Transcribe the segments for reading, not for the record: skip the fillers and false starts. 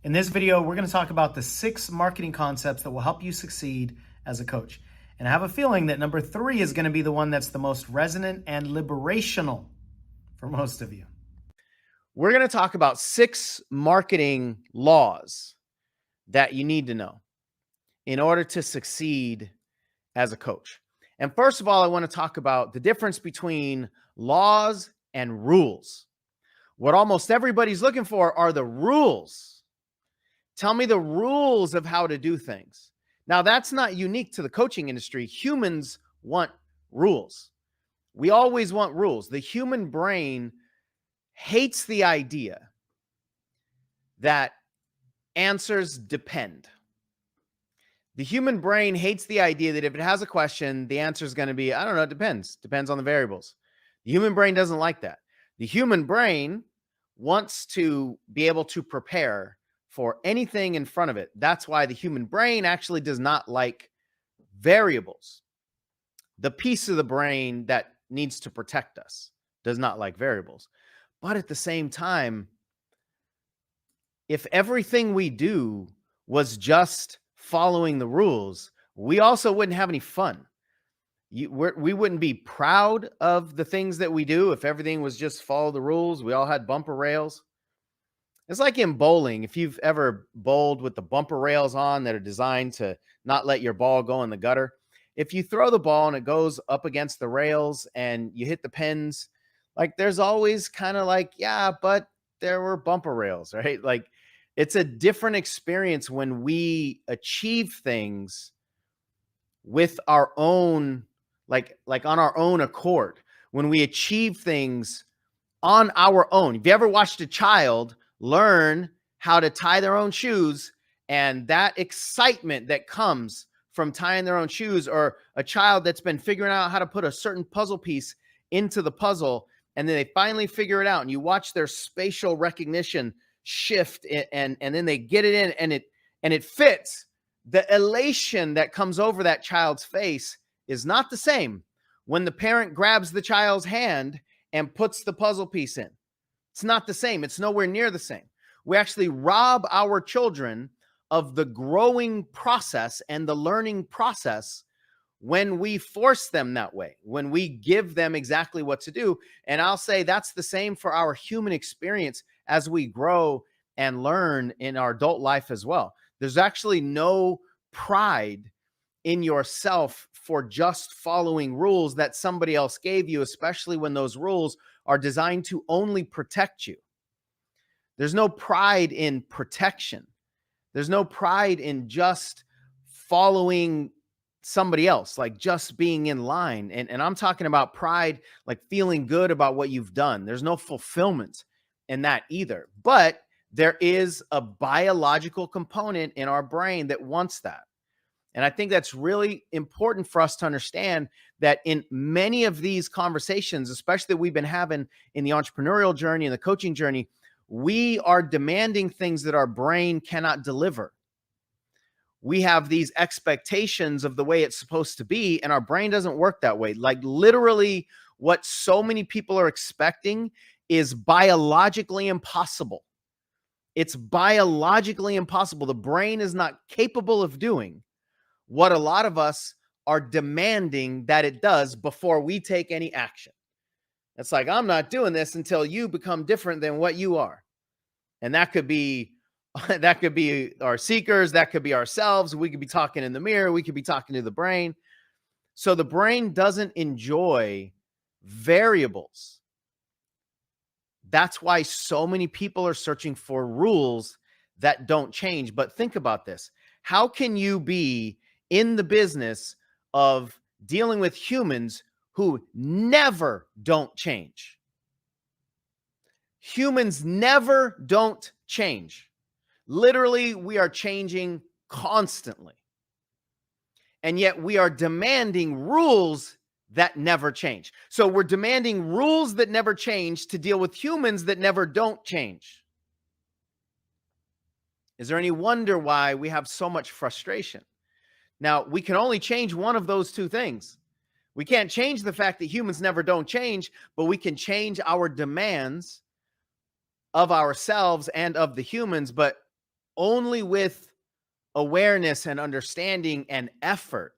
In this video, we're going to talk about the 6 marketing concepts that will help you succeed as a coach. And I have a feeling that number 3 is going to be the one that's the most resonant and liberational for most of you. We're going to talk about 6 marketing laws that you need to know in order to succeed as a coach. And first of all, I want to talk about the difference between laws and rules. What almost everybody's looking for are the rules. Tell me the rules of how to do things. Now, that's not unique to the coaching industry. Humans want rules. We always want rules. The human brain hates the idea that answers depend. The human brain hates the idea that if it has a question, the answer is going to be, I don't know, it depends. Depends on the variables. The human brain doesn't like that. The human brain wants to be able to prepare for anything in front of it. That's why the human brain actually does not like variables. The piece of the brain that needs to protect us does not like variables. But at the same time, if everything we do was just following the rules, we also wouldn't have any fun. We wouldn't be proud of the things that we do if everything was just follow the rules. We all had bumper rails. It's like in bowling. If you've ever bowled with the bumper rails on that are designed to not let your ball go in the gutter, if you throw the ball and it goes up against the rails and you hit the pins, like there's always kind of like, yeah, but there were bumper rails, right? Like it's a different experience when we achieve things with our own, like on our own accord, when we achieve things on our own. Have you ever watched a child learn how to tie their own shoes, and that excitement that comes from tying their own shoes, or a child that's been figuring out how to put a certain puzzle piece into the puzzle, and then they finally figure it out, and you watch their spatial recognition shift, and then they get it in, and it fits. The elation that comes over that child's face is not the same when the parent grabs the child's hand and puts the puzzle piece in. It's not the same. It's nowhere near the same. We actually rob our children of the growing process and the learning process when we force them that way, when we give them exactly what to do. And I'll say that's the same for our human experience as we grow and learn in our adult life as well. There's actually no pride in yourself for just following rules that somebody else gave you, especially when those rules are designed to only protect you. There's no pride in protection. There's no pride in just following somebody else, like just being in line. And I'm talking about pride, like feeling good about what you've done. There's no fulfillment in that either. But there is a biological component in our brain that wants that. And I think that's really important for us to understand that in many of these conversations, especially that we've been having in the entrepreneurial journey and the coaching journey, we are demanding things that our brain cannot deliver. We have these expectations of the way it's supposed to be, and our brain doesn't work that way. Like literally what so many people are expecting is biologically impossible. It's biologically impossible. The brain is not capable of doing what a lot of us are demanding that it does before we take any action. It's like, I'm not doing this until you become different than what you are. And that could be our seekers, that could be ourselves. We could be talking in the mirror, we could be talking to the brain. So the brain doesn't enjoy variables. That's why so many people are searching for rules that don't change. But think about this. How can you be in the business of dealing with humans who never don't change? Humans never don't change. Literally, we are changing constantly. And yet we are demanding rules that never change. So we're demanding rules that never change to deal with humans that never don't change. Is there any wonder why we have so much frustration? Now, we can only change one of those two things. We can't change the fact that humans never don't change, but we can change our demands of ourselves and of the humans. But only with awareness and understanding and effort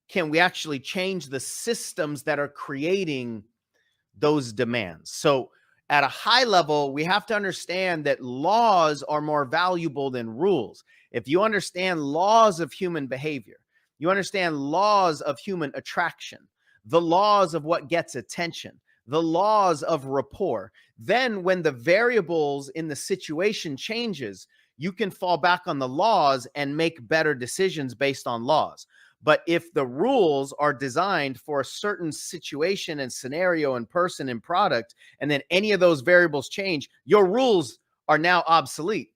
can we actually change the systems that are creating those demands. So, at a high level, we have to understand that laws are more valuable than rules. If you understand laws of human behavior, you understand laws of human attraction, the laws of what gets attention, the laws of rapport, then when the variables in the situation changes, you can fall back on the laws and make better decisions based on laws. But if the rules are designed for a certain situation and scenario and person and product, and then any of those variables change, your rules are now obsolete.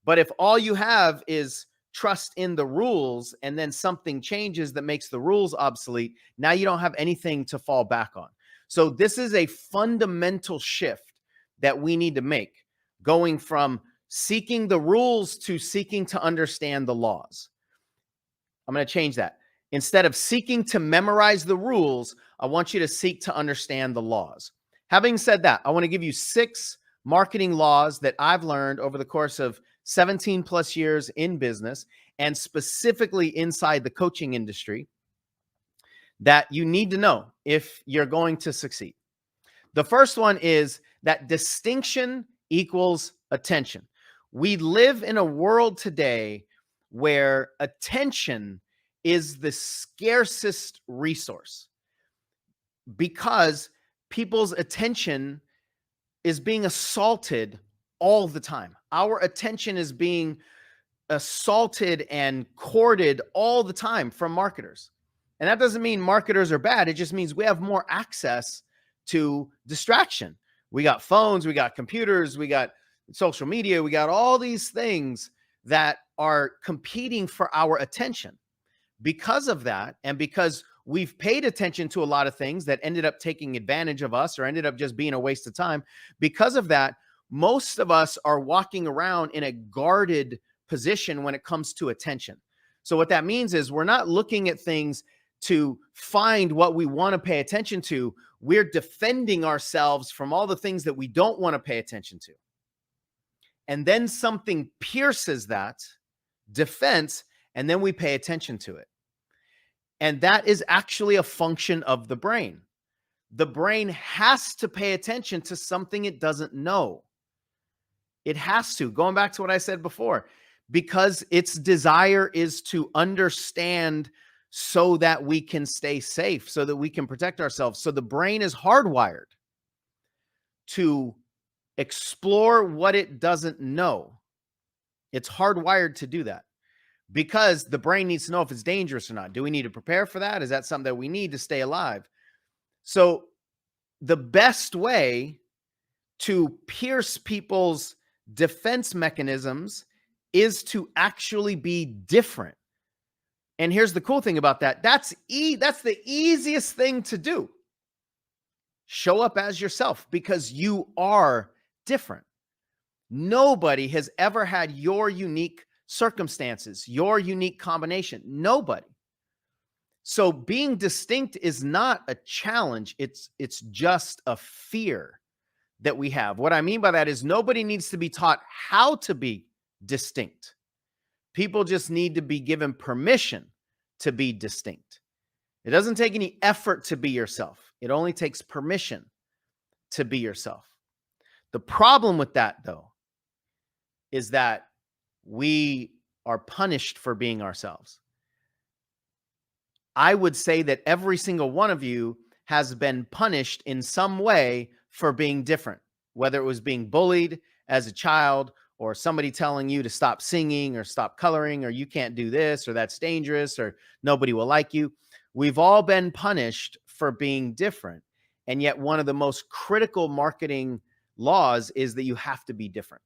But if all you have is trust in the rules and then something changes that makes the rules obsolete, now you don't have anything to fall back on. So this is a fundamental shift that we need to make, going from seeking the rules to seeking to understand the laws. I'm going to change that. Instead of seeking to memorize the rules, I want you to seek to understand the laws. Having said that, I want to give you 6 marketing laws that I've learned over the course of 17 plus years in business, and specifically inside the coaching industry, that you need to know if you're going to succeed. The first one is that distinction equals attention. We live in a world today where attention is the scarcest resource because people's attention is being assaulted all the time. Our attention is being assaulted and courted all the time from marketers. And that doesn't mean marketers are bad. It just means we have more access to distraction. We got phones, we got computers, we got social media, we got all these things that are competing for our attention. Because of that, and because we've paid attention to a lot of things that ended up taking advantage of us or ended up just being a waste of time, because of that, most of us are walking around in a guarded position when it comes to attention. So what that means is we're not looking at things to find what we want to pay attention to. We're defending ourselves from all the things that we don't want to pay attention to. And then something pierces that defense, and then we pay attention to it. And that is actually a function of the brain. The brain has to pay attention to something it doesn't know. It has to, going back to what I said before, because its desire is to understand so that we can stay safe, so that we can protect ourselves. So the brain is hardwired to explore what it doesn't know. It's hardwired to do that because the brain needs to know if it's dangerous or not. Do we need to prepare for that? Is that something that we need to stay alive? So the best way to pierce people's defense mechanisms is to actually be different. And here's the cool thing about that. That's the easiest thing to do. Show up as yourself because you are different. Nobody has ever had your unique circumstances, your unique combination. Nobody. So being distinct is not a challenge. It's just a fear that we have. What I mean by that is nobody needs to be taught how to be distinct. People just need to be given permission to be distinct. It doesn't take any effort to be yourself. It only takes permission to be yourself. The problem with that, though, is that we are punished for being ourselves. I would say that every single one of you has been punished in some way for being different, whether it was being bullied as a child or somebody telling you to stop singing or stop coloring or you can't do this or that's dangerous or nobody will like you. We've all been punished for being different. And yet one of the most critical marketing laws is that you have to be different.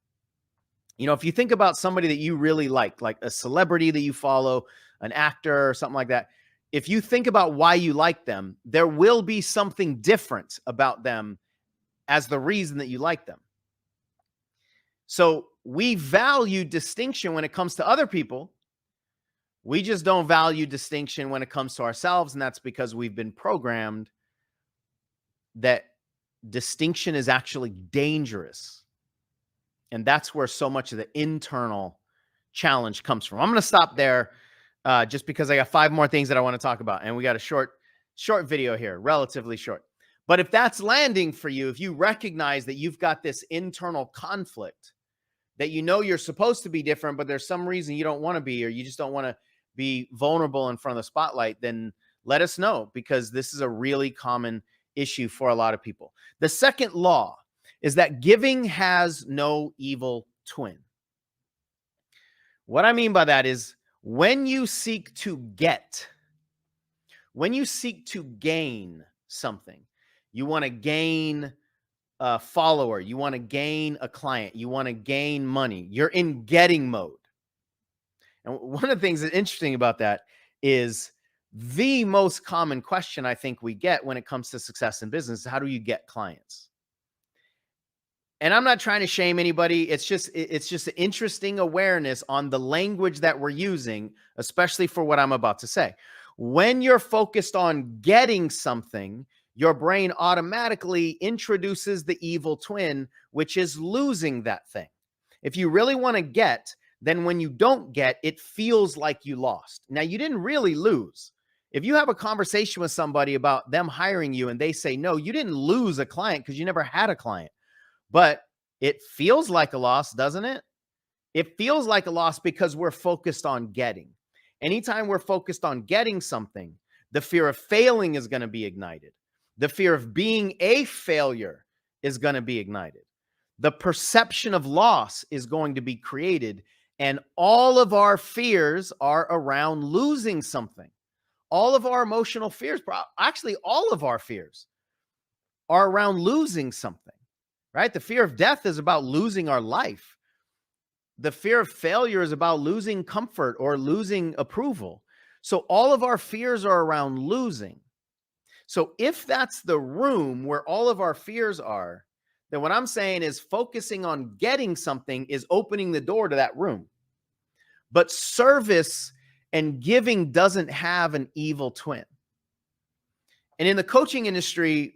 You know, if you think about somebody that you really like a celebrity that you follow, an actor or something like that, if you think about why you like them, there will be something different about them as the reason that you like them. So we value distinction when it comes to other people. We just don't value distinction when it comes to ourselves. And that's because we've been programmed that distinction is actually dangerous. And that's where so much of the internal challenge comes from. I'm going to stop there just because I got 5 more things that I want to talk about. And we got a short video here, relatively short. But if that's landing for you, if you recognize that you've got this internal conflict, that you know you're supposed to be different, but there's some reason you don't want to be, or you just don't want to be vulnerable in front of the spotlight, then let us know, because this is a really common issue for a lot of people. The second law is that giving has no evil twin. What I mean by that is when you seek to gain something, you want to gain a follower, you want to gain a client, you want to gain money, you're in getting mode. And one of the things that's interesting about that is the most common question I think we get when it comes to success in business: how do you get clients? And I'm not trying to shame anybody. It's just an interesting awareness on the language that we're using, especially for what I'm about to say. When you're focused on getting something, your brain automatically introduces the evil twin, which is losing that thing. If you really want to get, then when you don't get, it feels like you lost. Now, you didn't really lose. If you have a conversation with somebody about them hiring you and they say no, you didn't lose a client because you never had a client. But it feels like a loss, doesn't it? It feels like a loss because we're focused on getting. Anytime we're focused on getting something, the fear of failing is going to be ignited. The fear of being a failure is going to be ignited. The perception of loss is going to be created. And all of our fears are around losing something. All of our emotional fears, actually all of our fears, are around losing something. Right? The fear of death is about losing our life. The fear of failure is about losing comfort or losing approval. So all of our fears are around losing. So if that's the room where all of our fears are, then what I'm saying is focusing on getting something is opening the door to that room. But service and giving doesn't have an evil twin. And in the coaching industry,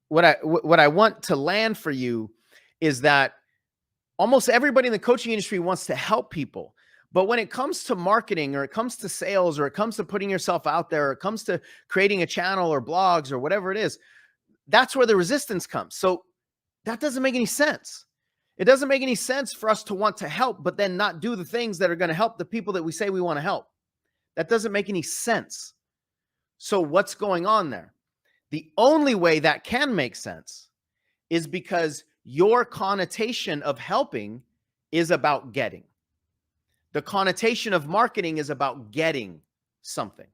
what I want to land for you is that almost everybody in the coaching industry wants to help people. But when it comes to marketing, or it comes to sales, or it comes to putting yourself out there, or it comes to creating a channel or blogs or whatever it is, that's where the resistance comes. So that doesn't make any sense. It doesn't make any sense for us to want to help, but then not do the things that are going to help the people that we say we want to help. That doesn't make any sense. So what's going on there? The only way that can make sense is because your connotation of helping is about getting. The connotation of marketing is about getting something.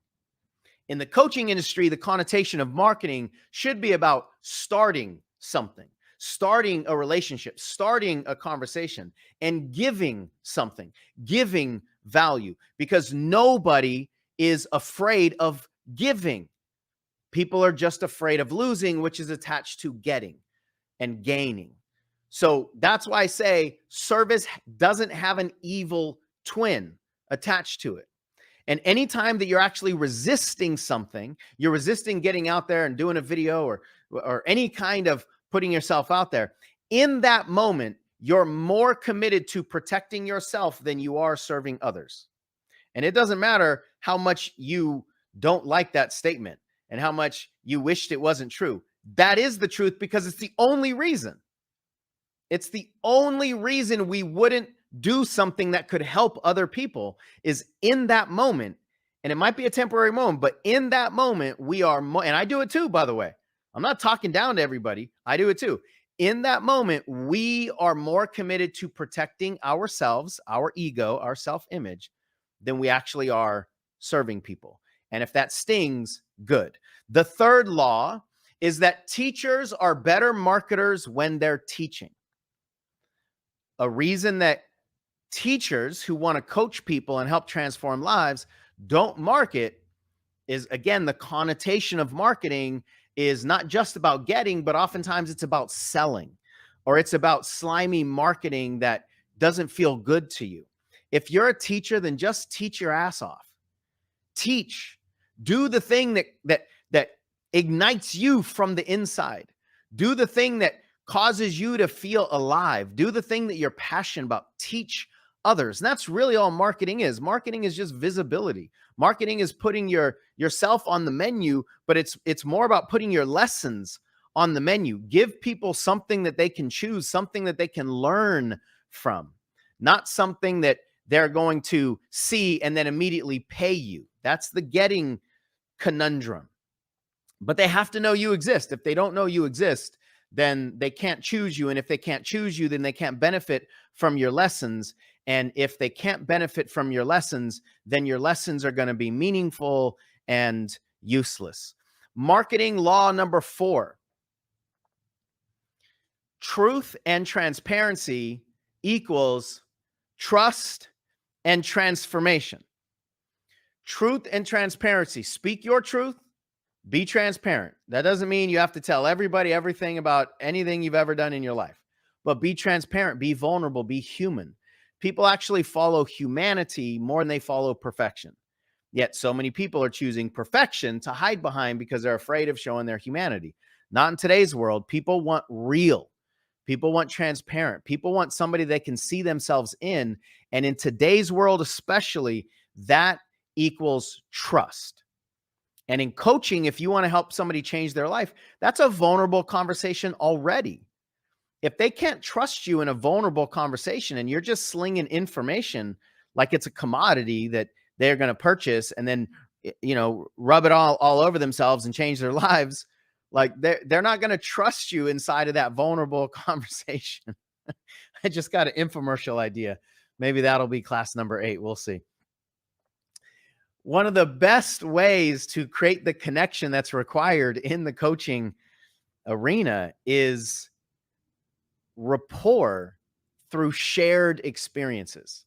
In the coaching industry, the connotation of marketing should be about starting something, starting a relationship, starting a conversation, and giving something, giving value, because nobody is afraid of giving. People are just afraid of losing, which is attached to getting and gaining. So that's why I say service doesn't have an evil twin attached to it. And anytime that you're actually resisting something, you're resisting getting out there and doing a video or any kind of putting yourself out there, in that moment, you're more committed to protecting yourself than you are serving others. And it doesn't matter how much you don't like that statement and how much you wished it wasn't true. That is the truth, because it's the only reason. It's the only reason we wouldn't do something that could help other people is in that moment. And it might be a temporary moment, but in that moment, we are more, and I do it too, by the way. I'm not talking down to everybody. I do it too. In that moment, we are more committed to protecting ourselves, our ego, our self-image, than we actually are serving people. And if that stings, good. The third law is that teachers are better marketers when they're teaching. A reason that teachers who want to coach people and help transform lives don't market is, again, the connotation of marketing is not just about getting, but oftentimes it's about selling, or it's about slimy marketing that doesn't feel good to you. If you're a teacher, then just teach your ass off. Teach. Do the thing that ignites you from the inside. Do the thing that causes you to feel alive. Do the thing that you're passionate about. Teach others. And that's really all marketing is. Marketing is just visibility. Marketing is putting yourself on the menu, but it's more about putting your lessons on the menu. Give people something that they can choose, something that they can learn from, not something that they're going to see and then immediately pay you. That's the getting conundrum. But they have to know you exist. If they don't know you exist, then they can't choose you. And if they can't choose you, then they can't benefit from your lessons. And if they can't benefit from your lessons, then your lessons are going to be meaningful and useless. Marketing law number 4. Truth and transparency equals trust and transformation. Truth and transparency. Speak your truth. Be transparent. That doesn't mean you have to tell everybody everything about anything you've ever done in your life, but be transparent, be vulnerable, be human. People actually follow humanity more than they follow perfection. Yet so many people are choosing perfection to hide behind because they're afraid of showing their humanity. Not in today's world. People want real. People want transparent. People want somebody they can see themselves in. And in today's world especially, that equals trust. And in coaching, if you want to help somebody change their life, that's a vulnerable conversation already. If they can't trust you in a vulnerable conversation and you're just slinging information like it's a commodity that they're going to purchase and then, rub it all over themselves and change their lives, like they're not going to trust you inside of that vulnerable conversation. I just got an infomercial idea. Maybe that'll be class number 8. We'll see. One of the best ways to create the connection that's required in the coaching arena is rapport through shared experiences.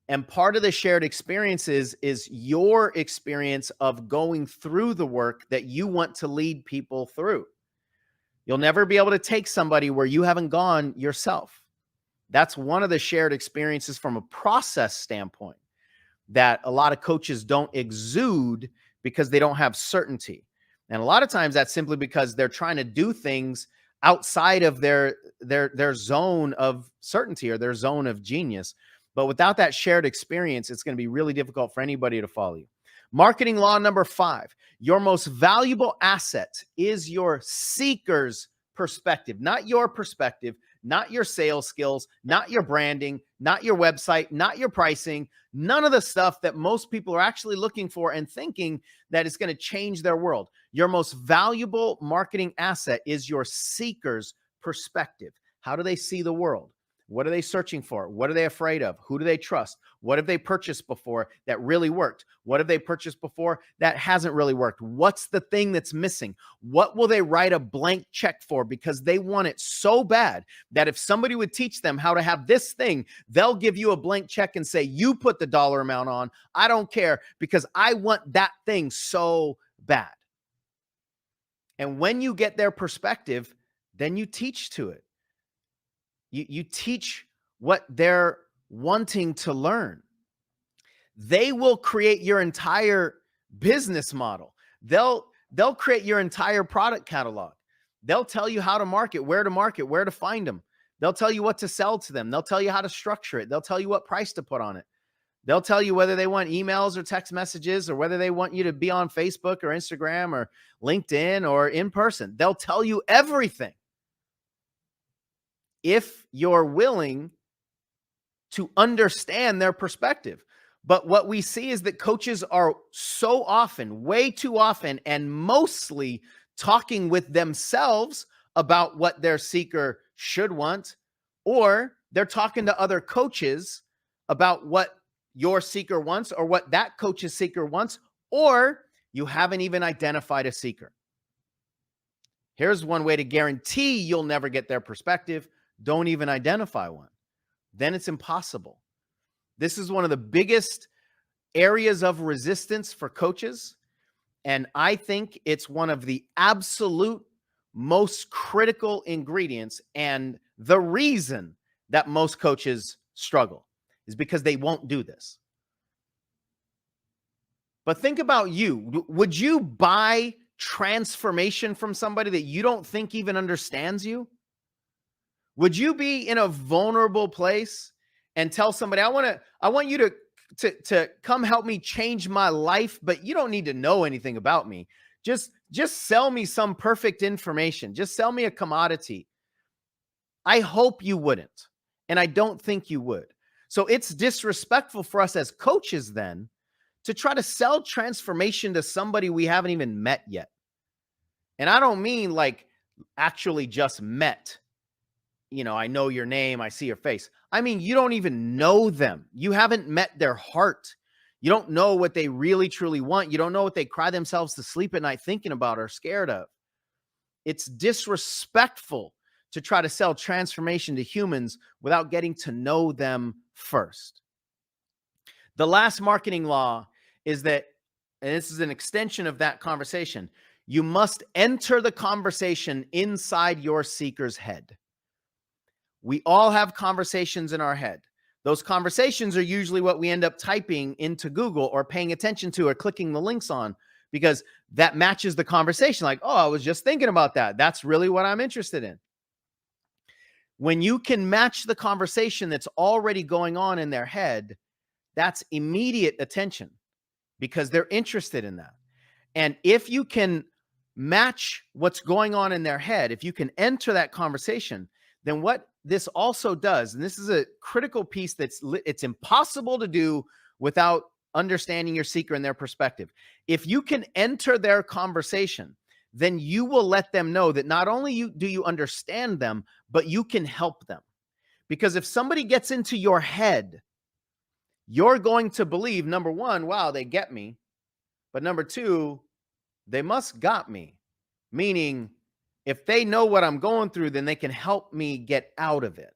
And part of the shared experiences is your experience of going through the work that you want to lead people through. You'll never be able to take somebody where you haven't gone yourself. That's one of the shared experiences from a process standpoint that a lot of coaches don't exude because they don't have certainty. And a lot of times that's simply because they're trying to do things outside of their zone of certainty or their zone of genius. But without that shared experience, it's going to be really difficult for anybody to follow you. Marketing law number 5, your most valuable asset is your seeker's perspective, not your perspective, not your sales skills, not your branding, not your website, not your pricing, none of the stuff that most people are actually looking for and thinking that it's going to change their world. Your most valuable marketing asset is your seeker's perspective. How do they see the world? What are they searching for? What are they afraid of? Who do they trust? What have they purchased before that really worked? What have they purchased before that hasn't really worked? What's the thing that's missing? What will they write a blank check for because they want it so bad that if somebody would teach them how to have this thing, they'll give you a blank check and say, you put the dollar amount on. I don't care because I want that thing so bad. And when you get their perspective, then you teach to it. You teach what they're wanting to learn. They will create your entire business model. They'll create your entire product catalog. They'll tell you how to market, where to find them. They'll tell you what to sell to them. They'll tell you how to structure it. They'll tell you what price to put on it. They'll tell you whether they want emails or text messages or whether they want you to be on Facebook or Instagram or LinkedIn or in person. They'll tell you everything, if you're willing to understand their perspective. But what we see is that coaches are so often, way too often, and mostly talking with themselves about what their seeker should want, or they're talking to other coaches about what your seeker wants or what that coach's seeker wants, or you haven't even identified a seeker. Here's one way to guarantee you'll never get their perspective. Don't even identify one. Then it's impossible. This is one of the biggest areas of resistance for coaches. And I think it's one of the absolute most critical ingredients. And the reason that most coaches struggle is because they won't do this. But think about you. Would you buy transformation from somebody that you don't think even understands you? Would you be in a vulnerable place and tell somebody, I want you to come help me change my life, but you don't need to know anything about me. Just sell me some perfect information. Just sell me a commodity. I hope you wouldn't. And I don't think you would. So it's disrespectful for us as coaches then to try to sell transformation to somebody we haven't even met yet. And I don't mean like actually just met. You know, I know your name, I see your face. I mean, you don't even know them. You haven't met their heart. You don't know what they really truly want. You don't know what they cry themselves to sleep at night thinking about or scared of. It's disrespectful to try to sell transformation to humans without getting to know them first. The last marketing law is that, and this is an extension of that conversation, you must enter the conversation inside your seeker's head. We all have conversations in our head. Those conversations are usually what we end up typing into Google or paying attention to or clicking the links on, because that matches the conversation. Like, oh, I was just thinking about that. That's really what I'm interested in. When you can match the conversation that's already going on in their head, that's immediate attention because they're interested in that. And if you can match what's going on in their head, if you can enter that conversation, then what this also does, and this is a critical piece it's impossible to do without understanding your seeker and their perspective. If you can enter their conversation, then you will let them know that not only do you understand them, but you can help them. Because if somebody gets into your head, you're going to believe, number one, wow, they get me. But number two, they must got me. Meaning, if they know what I'm going through, then they can help me get out of it.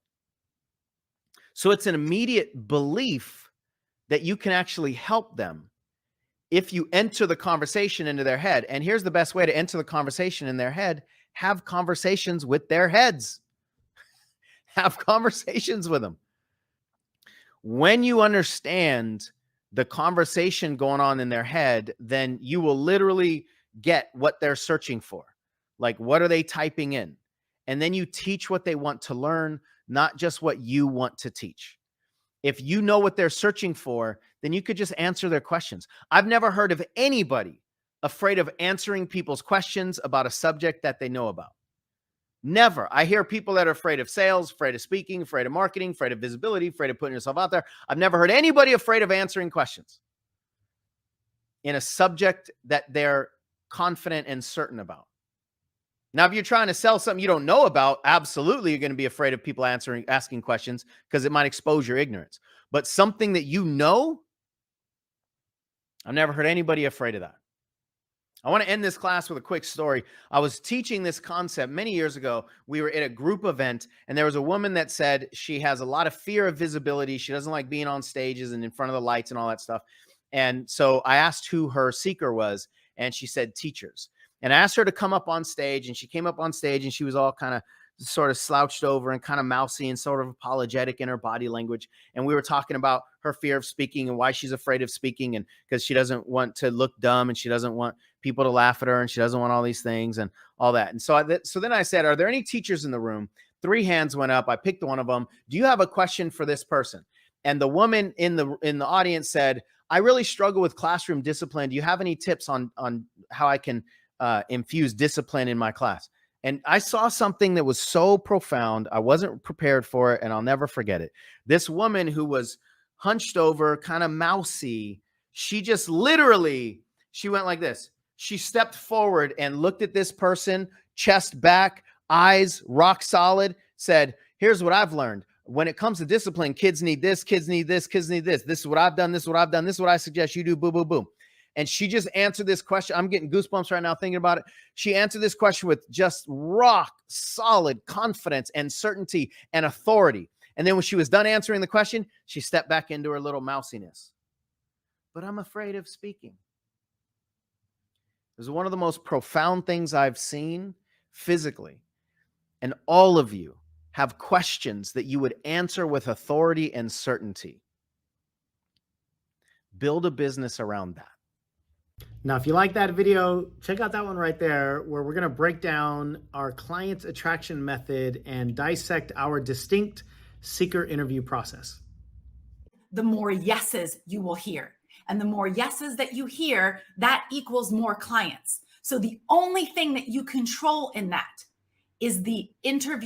So it's an immediate belief that you can actually help them if you enter the conversation into their head. And here's the best way to enter the conversation in their head: have conversations with their heads. Have conversations with them. When you understand the conversation going on in their head, then you will literally get what they're searching for. Like, what are they typing in? And then you teach what they want to learn, not just what you want to teach. If you know what they're searching for, then you could just answer their questions. I've never heard of anybody afraid of answering people's questions about a subject that they know about. Never. I hear people that are afraid of sales, afraid of speaking, afraid of marketing, afraid of visibility, afraid of putting yourself out there. I've never heard anybody afraid of answering questions in a subject that they're confident and certain about. Now, if you're trying to sell something you don't know about, absolutely you're going to be afraid of people asking questions because it might expose your ignorance. But something that you know, I've never heard anybody afraid of that. I want to end this class with a quick story. I was teaching this concept many years ago. We were at a group event, and there was a woman that said she has a lot of fear of visibility. She doesn't like being on stages and in front of the lights and all that stuff. And so I asked who her seeker was, and she said teachers. And I asked her to come up on stage, and she came up on stage, and she was all kind of sort of slouched over and kind of mousy and sort of apologetic in her body language. And we were talking about her fear of speaking and why she's afraid of speaking, and because she doesn't want to look dumb and she doesn't want people to laugh at her and she doesn't want all these things and all that. And so then I said, are there any teachers in the room? 3 hands went up. I picked one of them. Do you have a question for this person? And the woman in the audience said, I really struggle with classroom discipline. Do you have any tips on how I can infuse discipline in my class? And I saw something that was so profound. I wasn't prepared for it, and I'll never forget it. This woman who was hunched over, kind of mousy, she just literally, she went like this. She stepped forward and looked at this person, chest back, eyes rock solid, said, here's what I've learned. When it comes to discipline, kids need this, kids need this, kids need this. This is what I've done. This is what I've done. This is what I suggest you do. Boom, boom, boom. And she just answered this question. I'm getting goosebumps right now thinking about it. She answered this question with just rock solid confidence and certainty and authority. And then when she was done answering the question, she stepped back into her little mousiness. But I'm afraid of speaking. It was one of the most profound things I've seen physically. And all of you have questions that you would answer with authority and certainty. Build a business around that. Now, if you like that video, check out that one right there, where we're going to break down our client attraction method and dissect our distinct seeker interview process. the more yeses you will hear. And the more yeses that you hear, that equals more clients. So the only thing that you control in that is the interview